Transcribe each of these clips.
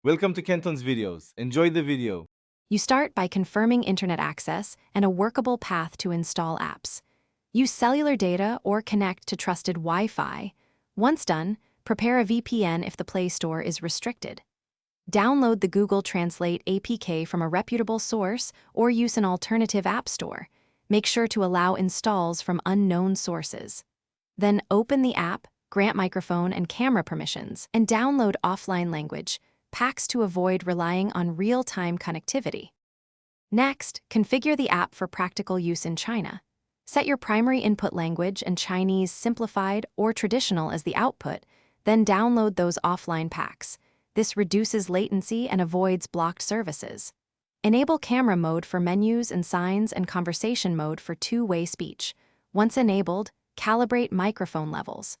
Welcome to Kenton's videos. Enjoy the video. You start by confirming internet access and a workable path to install apps. Use cellular data or connect to trusted Wi-Fi. Once done, prepare a VPN if the Play Store is restricted. Download the Google Translate APK from a reputable source or use an alternative app store. Make sure to allow installs from unknown sources. Then open the app, grant microphone and camera permissions, and download offline language packs to avoid relying on real-time connectivity. Next, configure the app for practical use in China. Set your primary input language and Chinese simplified or traditional as the output, then download those offline packs. This reduces latency and avoids blocked services. Enable camera mode for menus and signs and conversation mode for two-way speech. Once enabled, calibrate microphone levels.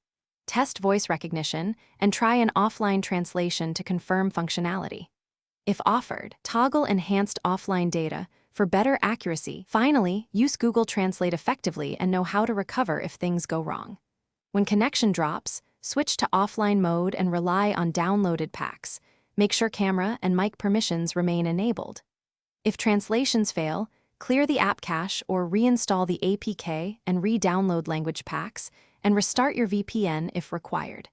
Test voice recognition and try an offline translation to confirm functionality. If offered, toggle enhanced offline data for better accuracy. Finally, use Google Translate effectively and know how to recover if things go wrong. When connection drops, switch to offline mode and rely on downloaded packs. Make sure camera and mic permissions remain enabled. If translations fail, clear the app cache or reinstall the APK and re-download language packs, and restart your VPN if required.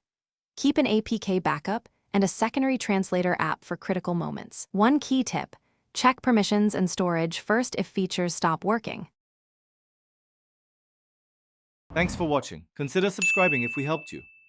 Keep an APK backup and a secondary translator app for critical moments. One key tip: check permissions and storage first if features stop working. Thanks for watching. Consider subscribing if we helped you.